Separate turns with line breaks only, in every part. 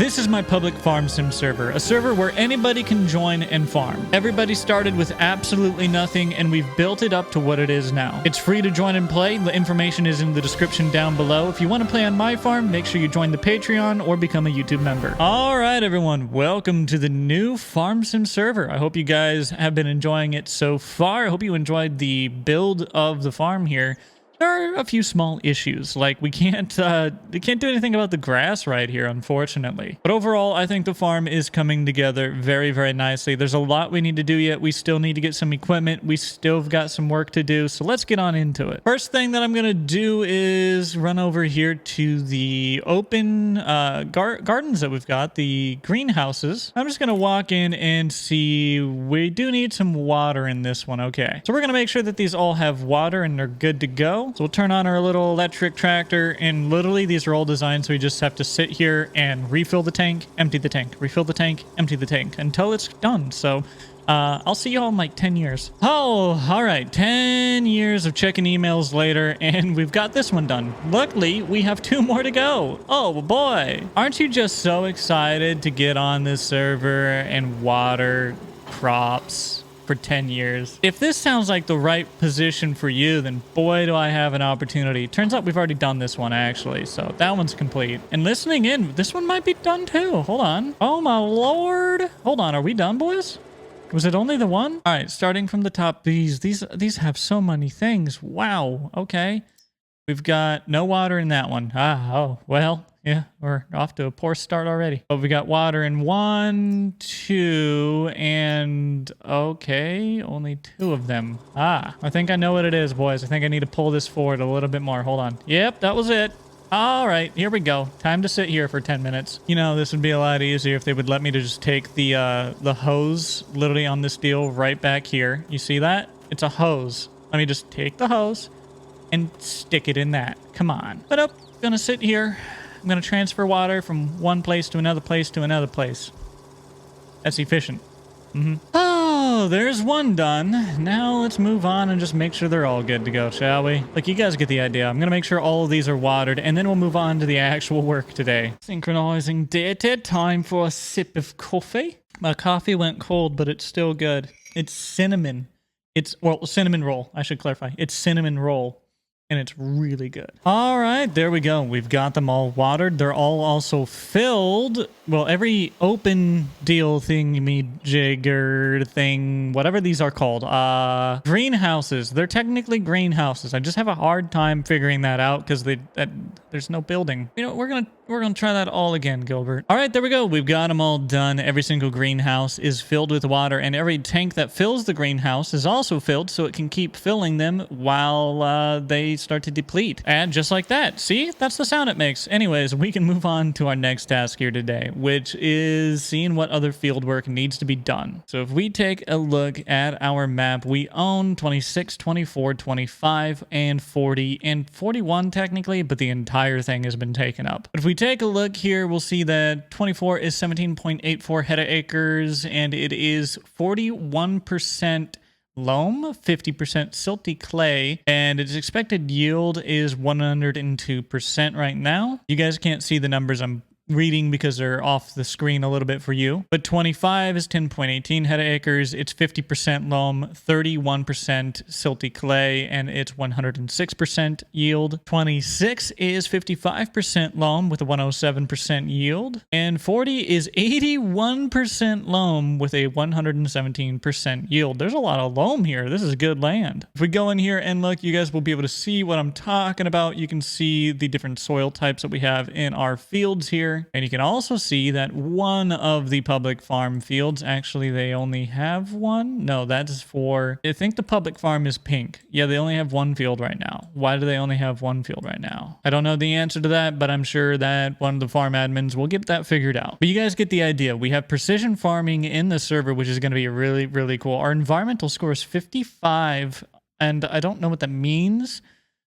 This is my public farm sim server, a server where anybody can join and farm. Everybody started with absolutely nothing, and we've built it up to what it is now. It's free to join and play. The information is in the description down below. If you want to play on my farm, make sure you join the Patreon or become a YouTube member. All right, everyone, welcome to the new farm sim server. I hope you guys have been enjoying it so far. I hope you enjoyed the build of the farm here. There are a few small issues, like we can't do anything about the grass right here, unfortunately. But overall, I think the farm is coming together very, very nicely. There's a lot we need to do yet. We still need to get some equipment. We still have got some work to do, so let's get on into it. First thing that I'm going to do is run over here to the open gardens that we've got, the greenhouses. I'm just going to walk in and see. We do need some water in this one, okay. So we're going to make sure that these all have water and they're good to go. So we'll turn on our little electric tractor, and literally these are all designed so we just have to sit here and refill the tank, empty the tank, refill the tank, empty the tank until it's done. So I'll see you all in like 10 years. Oh, all right. 10 years of checking emails later, and we've got this one done. Luckily, we have 2 more to go. Oh boy. Aren't you just so excited to get on this server and water crops for 10 years? If this sounds like the right position for you, then boy, do I have an opportunity. Turns out we've already done this one, actually, so that one's complete. And listening in, this one might be done too. Hold on. Oh my lord. Hold on. Are we done, boys? Was it only the one? All right, starting from the top, these have so many things. Wow. Okay. We've got no water in that one. Oh, well, yeah, we're off to a poor start already. But we got water in 1, 2, and okay, only 2 of them. I think I know what it is, boys. I think I need to pull this forward a little bit more. Hold on. Yep, that was it. All right, here we go. Time to sit here for 10 minutes. You know, this would be a lot easier if they would let me to just take the hose literally on this deal right back here. You see that? It's a hose. Let me just take the hose and stick it in that. Come on. But up, gonna sit here. I'm gonna transfer water from one place to another place to another place. That's efficient. Oh, there's one done. Now let's move on and just make sure they're all good to go, shall we? Like, you guys get the idea. I'm gonna make sure all of these are watered, and then we'll move on to the actual work today. Synchronizing data. Time for a sip of coffee. My coffee went cold, but it's still good. It's cinnamon. Well, cinnamon roll. I should clarify. It's cinnamon roll. And it's really good. All right, there we go. We've got them all watered. They're all also filled. Well, every open deal thingy-jigger thing, whatever these are called, greenhouses. They're technically greenhouses. I just have a hard time figuring that out because there's no building. You know, we're gonna try that all again, Gilbert. All right, there we go. We've got them all done. Every single greenhouse is filled with water, and every tank that fills the greenhouse is also filled, so it can keep filling them while they start to deplete. And just like that. See? That's the sound it makes. Anyways, we can move on to our next task here today, which is seeing what other field work needs to be done. So if we take a look at our map, we own 26, 24, 25, and 40, and 41 technically, but the entire thing has been taken up. But if we take a look here, we'll see that 24 is 17.84 hectares, and it is 41% loam, 50% silty clay, and its expected yield is 102% right now. You guys can't see the numbers I'm reading because they're off the screen a little bit for you. But 25 is 10.18 hectares. It's 50% loam, 31% silty clay, and it's 106% yield. 26 is 55% loam with a 107% yield. And 40 is 81% loam with a 117% yield. There's a lot of loam here. This is good land. If we go in here and look, you guys will be able to see what I'm talking about. You can see the different soil types that we have in our fields here. And you can also see that one of the public farm fields, actually they only have one. No, that's for, I think the public farm is pink. Yeah, they only have one field right now. Why do they only have one field right now? I don't know the answer to that, but I'm sure that one of the farm admins will get that figured out. But you guys get the idea. We have precision farming in the server, which is going to be really, really cool. Our environmental score is 55, and I don't know what that means.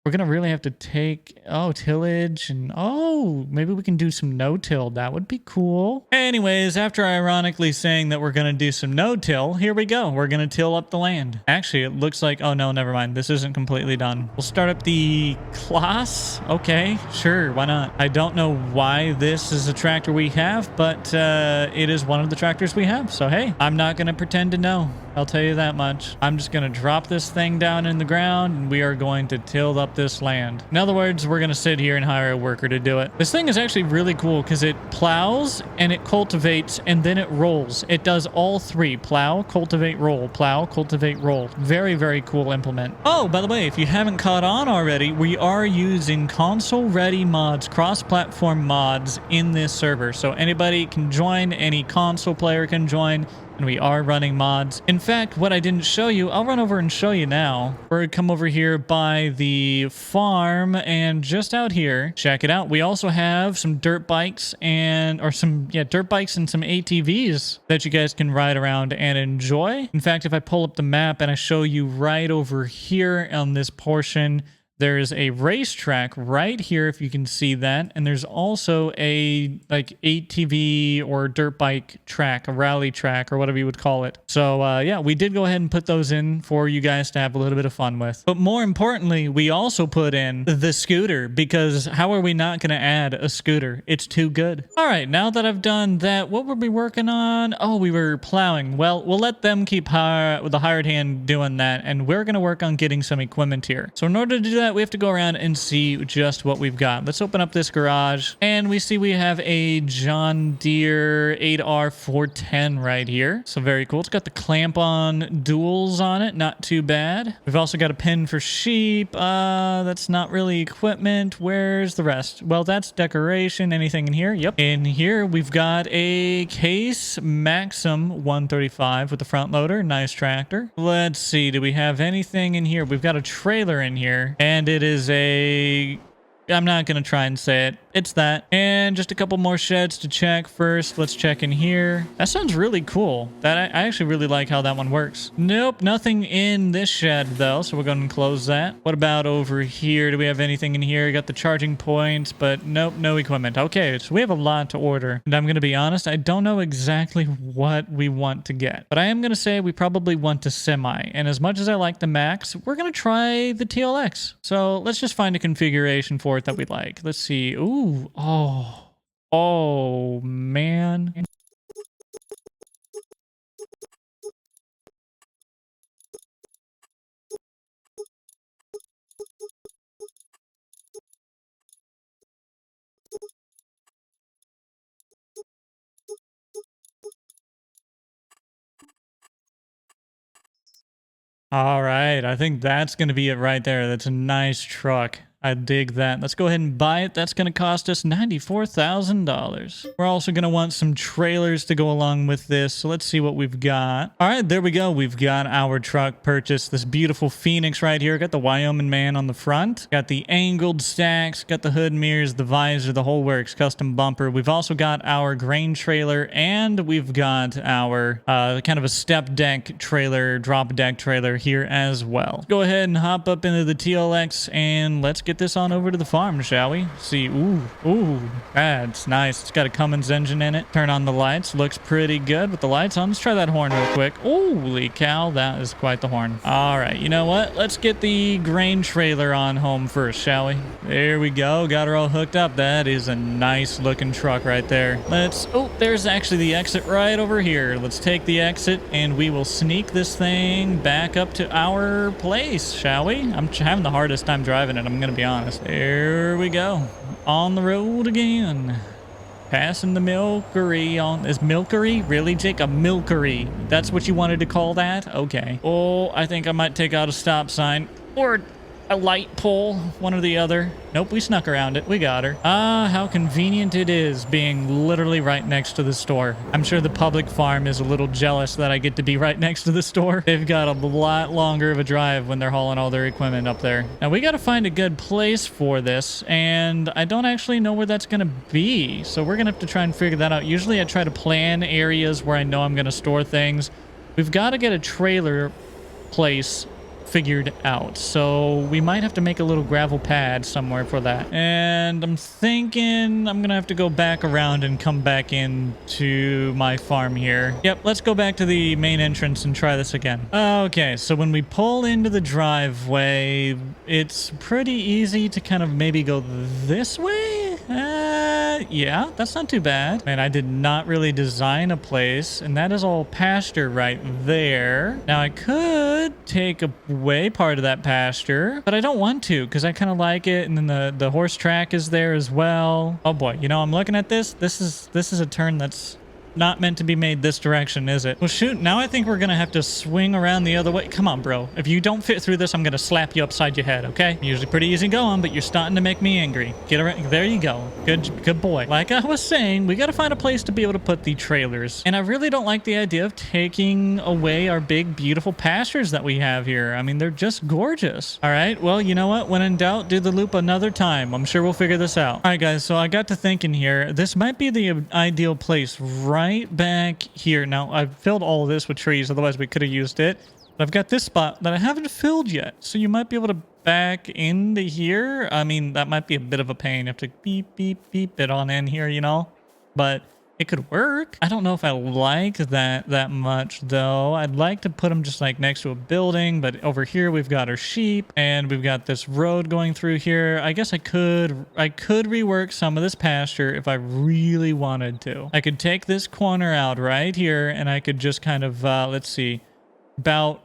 We're going to really have to take, oh, tillage and, oh, maybe we can do some no-till. That would be cool. Anyways, after ironically saying that we're going to do some no-till, here we go. We're going to till up the land. Actually, it looks like, oh no, never mind. This isn't completely done. We'll start up the class. Okay, sure, why not? I don't know why this is a tractor we have, but it is one of the tractors we have. So hey, I'm not going to pretend to know. I'll tell you that much. I'm just going to drop this thing down in the ground and we are going to till up this land. In other words, we're going to sit here and hire a worker to do it. This thing is actually really cool because it plows and it cultivates and then it rolls. It does all three: plow, cultivate, roll, plow, cultivate, roll. Very, very cool implement. Oh, by the way, if you haven't caught on already, we are using console ready mods, cross-platform mods in this server. So anybody can join, any console player can join. And we are running mods. In fact, what I didn't show you, I'll run over and show you now. We're gonna come over here by the farm and just out here, check it out. We also have some dirt bikes and, dirt bikes and some ATVs that you guys can ride around and enjoy. In fact, if I pull up the map and I show you right over here on this portion, there's a racetrack right here, if you can see that. And there's also a like ATV or dirt bike track, a rally track or whatever you would call it. So yeah, we did go ahead and put those in for you guys to have a little bit of fun with. But more importantly, we also put in the scooter, because how are we not going to add a scooter? It's too good. All right, now that I've done that, what were we working on? Oh, we were plowing. Well, we'll let them keep with the hired hand doing that. And we're going to work on getting some equipment here. So in order to do that, we have to go around and see just what we've got. Let's open up this garage and we see we have a John Deere 8R410 right here. So very cool. It's got the clamp on duals on it. Not too bad. We've also got a pen for sheep. That's not really equipment. Where's the rest? Well, that's decoration. Anything in here? Yep. In here, we've got a Case Maxim 135 with the front loader. Nice tractor. Let's see. Do we have anything in here? We've got a trailer in here, and it is I'm not going to try and say it. It's that. And just a couple more sheds to check first. Let's check in here. That sounds really cool. I actually really like how that one works. Nope, nothing in this shed though, so we're going to close that. What about over here? Do we have anything in here? Got the charging points, but nope, no equipment. Okay, so we have a lot to order. And I'm going to be honest, I don't know exactly what we want to get. But I am going to say we probably want a semi. And as much as I like the Max, we're going to try the TLX. So let's just find a configuration for it that we like. Let's see. Ooh. Oh, man. All right, I think that's going to be it right there. That's a nice truck. I dig that. Let's go ahead and buy it. That's going to cost us $94,000. We're also going to want some trailers to go along with this. So let's see what we've got. All right, there we go. We've got our truck purchased. This beautiful Phoenix right here. Got the Wyoming man on the front. Got the angled stacks. Got the hood mirrors, the visor, the whole works. Custom bumper. We've also got our grain trailer, and we've got our kind of a step deck trailer, drop deck trailer here as well. Let's go ahead and hop up into the TLX and let's get this on over to the farm, shall we? See, ooh, that's nice. It's got a Cummins engine in it. Turn on the lights. Looks pretty good with the lights on. Let's try that horn real quick. Holy cow, that is quite the horn. All right, you know what? Let's get the grain trailer on home first, shall we? There we go. Got her all hooked up. That is a nice looking truck right there. There's actually the exit right over here. Let's take the exit and we will sneak this thing back up to our place, shall we? I'm having the hardest time driving it, I'm gonna be honest. There we go. On the road again. Passing the milkery on. Is milkery? Really, Jake? A milkery. That's what you wanted to call that? Okay. Oh, I think I might take out a stop sign. Or a light pole. One or the other. Nope, we snuck around it. We got her. Ah, how convenient it is being literally right next to the store. I'm sure the public farm is a little jealous that I get to be right next to the store. They've got a lot longer of a drive when they're hauling all their equipment up there. Now, we got to find a good place for this, and I don't actually know where that's going to be. So we're going to have to try and figure that out. Usually I try to plan areas where I know I'm going to store things. We've got to get a trailer place figured out. So we might have to make a little gravel pad somewhere for that. And I'm thinking I'm gonna have to go back around and come back into my farm here. Yep, let's go back to the main entrance and try this again. Okay, so when we pull into the driveway, it's pretty easy to kind of maybe go this way. Yeah, that's not too bad. Man, I did not really design a place, and that is all pasture right there. Now I could take away part of that pasture, but I don't want to because I kind of like it. And then the horse track is there as well. Oh boy, you know, I'm looking at this. This is a turn that's not meant to be made this direction, is it? Well, shoot, now I think we're gonna have to swing around the other way. Come on, bro. If you don't fit through this, I'm gonna slap you upside your head, okay? Usually pretty easy going, but you're starting to make me angry. Get around. There you go. Good boy. Like I was saying, we gotta find a place to be able to put the trailers. And I really don't like the idea of taking away our big, beautiful pastures that we have here. I mean, they're just gorgeous. All right, well, you know what? When in doubt, do the loop another time. I'm sure we'll figure this out. All right, guys, so I got to thinking here. This might be the ideal place right back here. Now, I've filled all of this with trees, otherwise we could have used it. But I've got this spot that I haven't filled yet, so you might be able to back into here. I mean, that might be a bit of a pain. You have to beep, beep, beep it on in here, you know? But it could work. I don't know if I like that much, though. I'd like to put them just like next to a building, but over here we've got our sheep, and we've got this road going through here. I guess I could rework some of this pasture if I really wanted to. I could take this corner out right here, and I could just kind of, let's see, about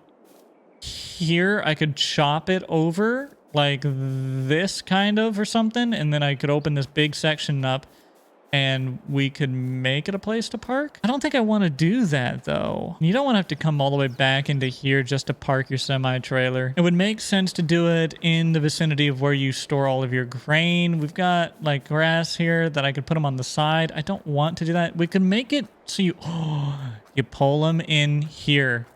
here, I could chop it over like this kind of or something, and then I could open this big section up and we could make it a place to park. I don't think I want to do that, though. You don't want to have to come all the way back into here just to park your semi-trailer. It would make sense to do it in the vicinity of where you store all of your grain. We've got like grass here that I could put them on the side. I don't want to do that. We could make it so you pull them in here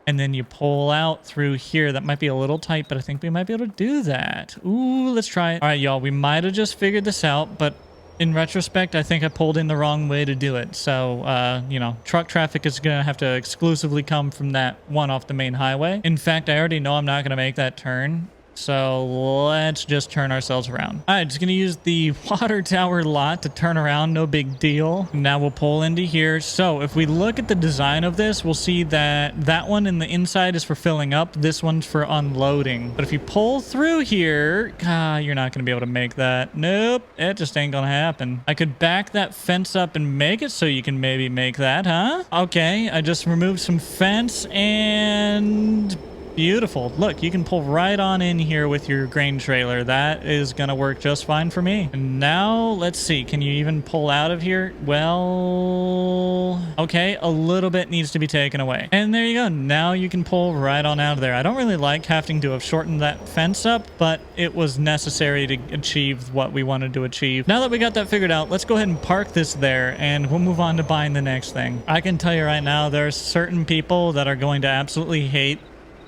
and then you pull out through here. That might be a little tight, but I think we might be able to do that. Ooh, let's try it. All right, y'all, we might have just figured this out, but in retrospect, I think I pulled in the wrong way to do it. So, you know, truck traffic is going to have to exclusively come from that one off the main highway. In fact, I already know I'm not going to make that turn. So let's just turn ourselves around. All right, just going to use the water tower lot to turn around. No big deal. Now we'll pull into here. So if we look at the design of this, we'll see that that one in the inside is for filling up. This one's for unloading. But if you pull through here, you're not going to be able to make that. Nope, it just ain't going to happen. I could back that fence up and make it so you can maybe make that, huh? Okay, I just removed some fence and beautiful. Look, you can pull right on in here with your grain trailer. That is going to work just fine for me. And now, let's see. Can you even pull out of here? Well, okay. A little bit needs to be taken away. And there you go. Now you can pull right on out of there. I don't really like having to have shortened that fence up, but it was necessary to achieve what we wanted to achieve. Now that we got that figured out, let's go ahead and park this there, and we'll move on to buying the next thing. I can tell you right now, there are certain people that are going to absolutely hate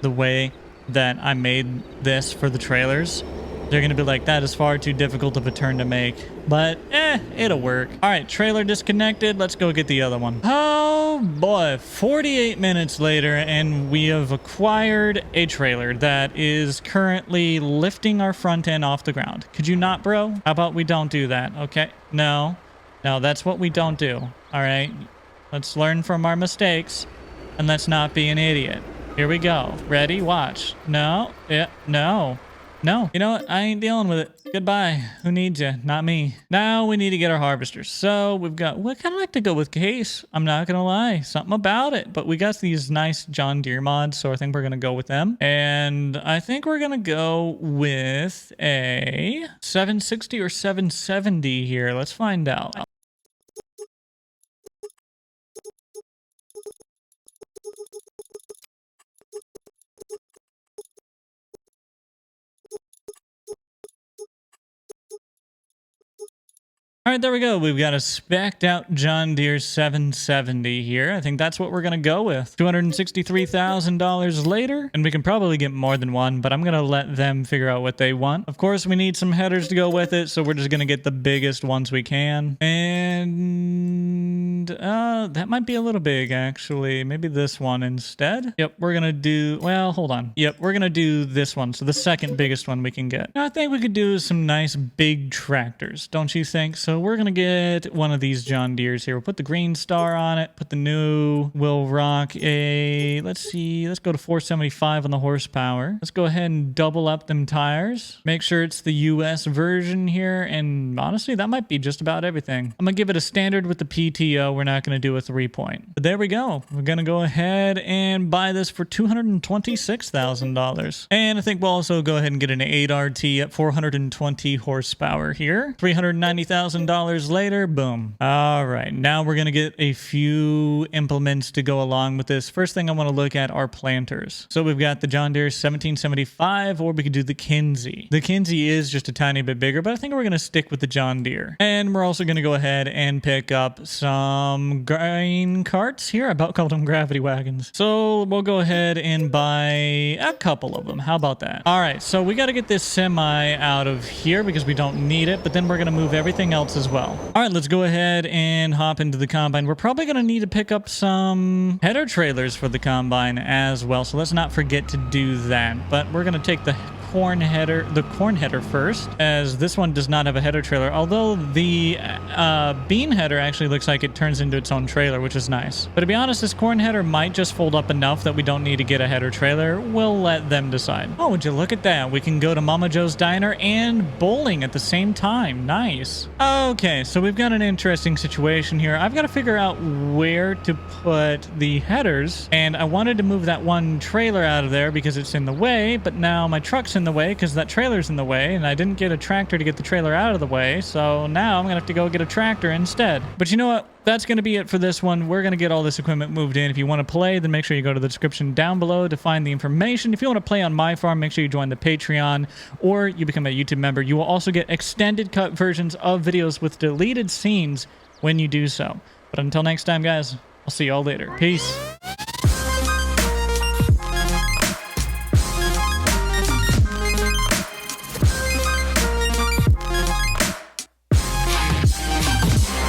the way that I made this for the trailers. They're gonna be like, that is far too difficult of a turn to make, but it'll work. All right, trailer disconnected. Let's go get the other one. Oh boy, 48 minutes later, and we have acquired a trailer that is currently lifting our front end off the ground. Could you not, bro? How about we don't do that? Okay, no, that's what we don't do. All right, let's learn from our mistakes and let's not be an idiot. Here we go. Ready? Watch. No. Yeah. No. You know what? I ain't dealing with it. Goodbye. Who needs you? Not me. Now we need to get our harvesters. So we've got, we kind of like to go with case. I'm not going to lie. Something about it. But we got these nice John Deere mods, so I think we're going to go with them. And I think we're going to go with a 760 or 770 here. Let's find out. All right, there we go. We've got a spec'd out John Deere 770 here. I think that's what we're going to go with. $263,000 later, and we can probably get more than one, but I'm going to let them figure out what they want. Of course, we need some headers to go with it, so we're just going to get the biggest ones we can. And that might be a little big, actually. Maybe this one instead. Yep, we're gonna do, well, hold on. Yep, we're gonna do this one. So the second biggest one we can get. Now, I think we could do some nice big tractors, don't you think? So we're gonna get one of these John Deeres here. We'll put the green star on it, put the new, we'll rock a, let's see, let's go to 475 on the horsepower. Let's go ahead and double up them tires. Make sure it's the US version here, and honestly, that might be just about everything. I'm gonna give it a standard with the PTO. We're not gonna do a 3-point. But there we go. We're gonna go ahead and buy this for $226,000. And I think we'll also go ahead and get an 8RT at 420 horsepower here. $390,000 later, boom. All right, now we're gonna get a few implements to go along with this. First thing I want to look at are planters. So we've got the John Deere 1775, or we could do the Kinsey. The Kinsey is just a tiny bit bigger, but I think we're gonna stick with the John Deere. And we're also gonna go ahead and pick up some grain carts here. I about called them gravity wagons. So we'll go ahead and buy a couple of them. How about that? All right, so we got to get this semi out of here because we don't need it, but then we're going to move everything else as well. All right, let's go ahead and hop into the combine. We're probably going to need to pick up some header trailers for the combine as well, so let's not forget to do that. But we're going to take the corn header first, as this one does not have a header trailer, although the bean header actually looks like it turns into its own trailer, which is nice. But to be honest, this corn header might just fold up enough that we don't need to get a header trailer. We'll let them decide. Oh, would you look at that? We can go to Mama Joe's Diner and bowling at the same time. Nice. Okay, so we've got an interesting situation here. I've got to figure out where to put the headers, and I wanted to move that one trailer out of there because it's in the way, but now my truck's in the way because that trailer's in the way, and I didn't get a tractor to get the trailer out of the way, so now I'm gonna have to go get a tractor instead. But you know what? That's going to be it for this one. We're going to get all this equipment moved in. If you want to play, then make sure you go to the description down below to find the information. If you want to play on my farm, make sure you join the Patreon or you become a YouTube member. You will also get extended cut versions of videos with deleted scenes when you do so. But until next time, guys, I'll see y'all later. Peace.